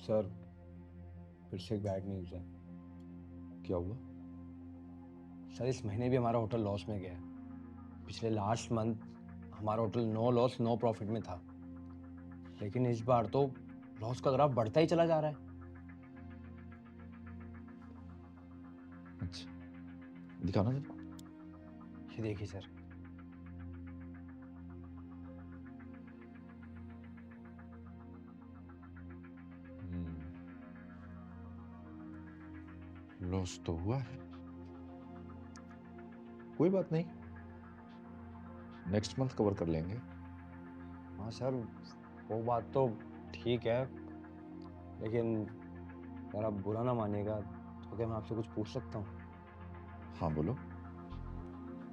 Sir, फिर से एक बैड न्यूज़ है। क्या हुआ? सर, इस महीने भी हमारा होटल लॉस में गया है। पिछले लास्ट मंथ हमारा hotel no loss no profit में था, लेकिन इस बार तो लॉस का ग्राफ बढ़ता ही चला जा रहा है। अच्छा, दिखाना जरा। ये देखिए सर। लॉस तो हुआ है, कोई बात नहीं, नेक्स्ट मंथ कवर कर लेंगे। हाँ सर, वो बात तो ठीक है, लेकिन अगर आप बुरा ना मानिएगा तो क्या मैं आपसे कुछ पूछ सकता हूँ? हाँ बोलो।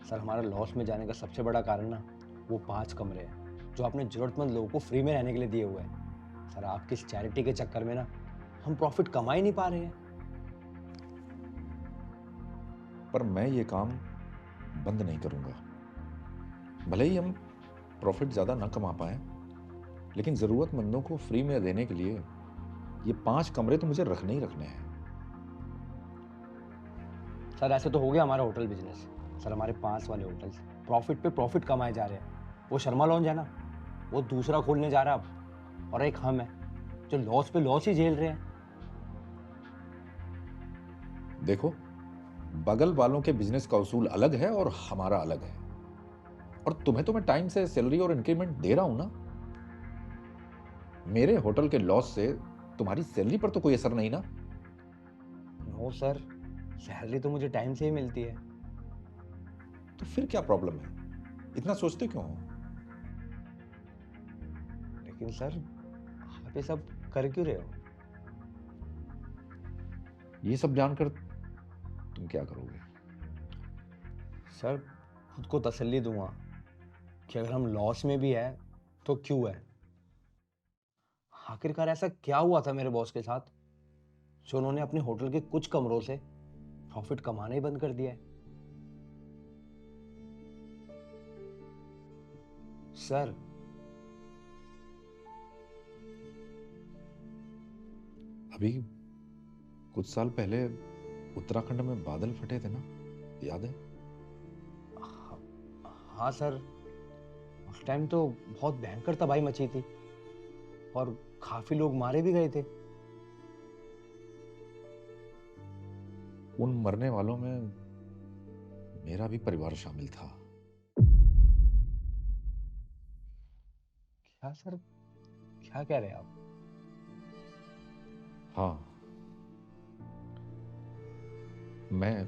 सर, हमारा लॉस में जाने का सबसे बड़ा कारण ना वो 5 कमरे हैं जो आपने ज़रूरतमंद लोगों को फ्री में रहने के लिए दिए हुए हैं। सर, आपकी इस चैरिटी के चक्कर में ना हम प्रॉफिट कमा ही नहीं पा रहे हैं। पर मैं ये काम बंद नहीं करूंगा। भले ही हम प्रॉफिट ज़्यादा ना कमा पाएं, लेकिन ज़रूरतमंदों को फ्री में देने के लिए ये 5 कमरे तो मुझे रखने ही रखने हैं। सर, ऐसे तो हो गया हमारा होटल बिजनेस। सर, हमारे पास वाले होटल्स प्रॉफिट पे प्रॉफिट कमाए जा रहे हैं। वो शर्मा लॉन्ज है ना, वो दूसरा खोलने जा रहा है अब, और एक हम है जो लॉस पे लॉस ही झेल रहे हैं। देखो, बगल वालों के बिजनेस का उसूल अलग है और हमारा अलग है। और तुम्हें तो मैं टाइम से सैलरी और इंक्रीमेंट दे रहा हूं ना। मेरे होटल के लॉस से तुम्हारी सैलरी पर तो कोई असर नहीं ना। नो सर, सैलरी तो मुझे टाइम से ही मिलती है। तो फिर क्या प्रॉब्लम है? इतना सोचते क्यों हो? लेकिन सर, आप ये सब कर क्यों रहे हो? ये सब जानकर तुम क्या करोगे? सर, खुद को तसल्ली दूंगा कि अगर हम लॉस में भी है तो क्यों है। आखिरकार ऐसा क्या हुआ था मेरे बॉस के साथ जो उन्होंने अपने होटल के कुछ कमरों से प्रॉफिट कमाना ही बंद कर दिया है? सर, अभी कुछ साल पहले उत्तराखंड में बादल फटे थे ना, याद है? हाँ सर, उस टाइम तो बहुत भयंकर तबाही मची थी और काफी लोग मारे भी गए थे। उन मरने वालों में मेरा भी परिवार शामिल था। क्या सर, क्या कह रहे हैं आप? हाँ, मैं,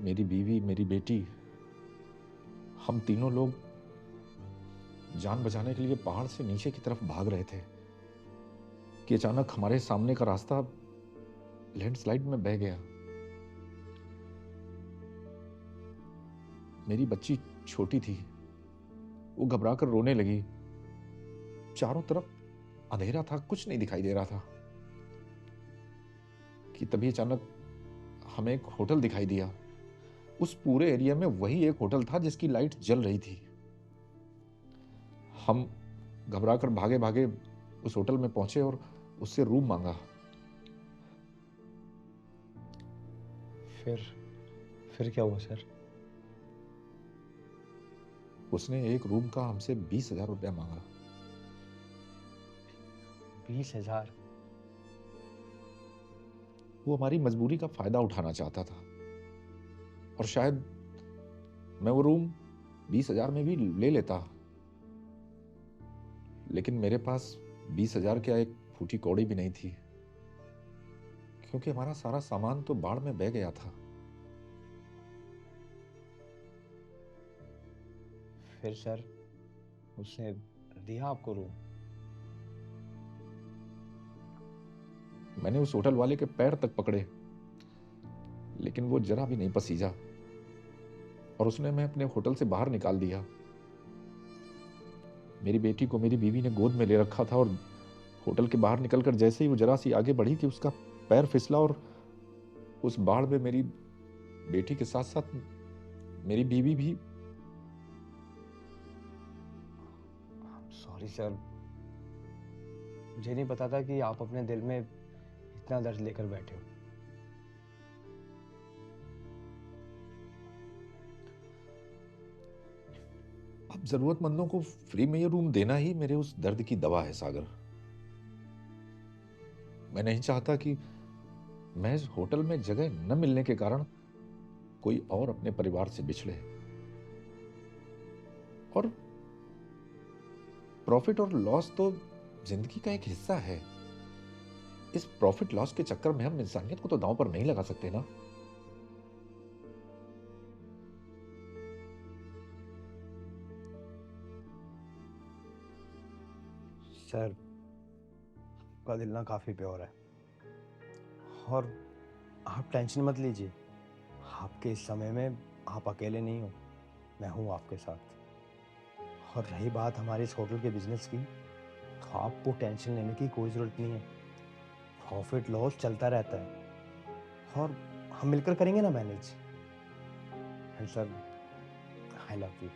मेरी बीवी, मेरी बेटी, हम तीनों लोग जान बचाने के लिए पहाड़ से नीचे की तरफ भाग रहे थे कि अचानक हमारे सामने का रास्ता लैंडस्लाइड में बह गया। मेरी बच्ची छोटी थी, वो घबराकर रोने लगी। चारों तरफ अंधेरा था, कुछ नहीं दिखाई दे रहा था कि तभी अचानक हमें एक होटल दिखाई दिया। उस पूरे एरिया में वही एक होटल था जिसकी लाइट जल रही थी। हम घबराकर भागे भागे उस होटल में पहुंचे और उससे रूम मांगा। फिर फिर क्या हुआ सर? उसने एक रूम का हमसे 20,000 रुपया मांगा। 20,000? वो हमारी मजबूरी का फायदा उठाना चाहता था, और शायद मैं वो रूम 20,000 में भी ले लेता, लेकिन मेरे पास 20,000 क्या, एक फूटी कौड़ी भी नहीं थी, क्योंकि हमारा सारा सामान तो बाढ़ में बह गया था। फिर सर, उसने दिया आपको रूम? मैंने उस होटल वाले के पैर तक पकड़े, लेकिन वो जरा भी नहीं पसीजा, और उसने मैं अपने होटल से बाहर निकाल दिया। मेरी बेटी को मेरी बीवी ने गोद में ले रखा था, और होटल के बाहर निकलकर जैसे ही वो जरा सी आगे बढ़ी कि उसका पैर फिसला, और उस बाढ़ में मेरी बेटी के साथ साथ मेरी बीवी भी। सॉरी सर, मुझे नहीं पता था कि आप अपने दिल में इतना दर्द लेकर बैठे हो। अब जरूरतमंदों को फ्री में ये रूम देना ही मेरे उस दर्द की दवा है सागर। मैं नहीं चाहता कि मैं इस होटल में जगह न मिलने के कारण कोई और अपने परिवार से बिछड़े। और प्रॉफिट और लॉस तो जिंदगी का एक हिस्सा है। इस प्रॉफिट लॉस के चक्कर में हम इंसानियत को तो दांव पर नहीं लगा सकते ना। सर, आपका दिल ना काफ़ी प्योर है और आप टेंशन मत लीजिए। आपके इस समय में आप अकेले नहीं हो, मैं हूँ आपके साथ। और रही बात हमारे इस होटल के बिजनेस की, तो आपको टेंशन लेने की कोई ज़रूरत नहीं है। प्रॉफिट लॉस चलता रहता है और हम मिलकर करेंगे ना manage. And sir, I love you.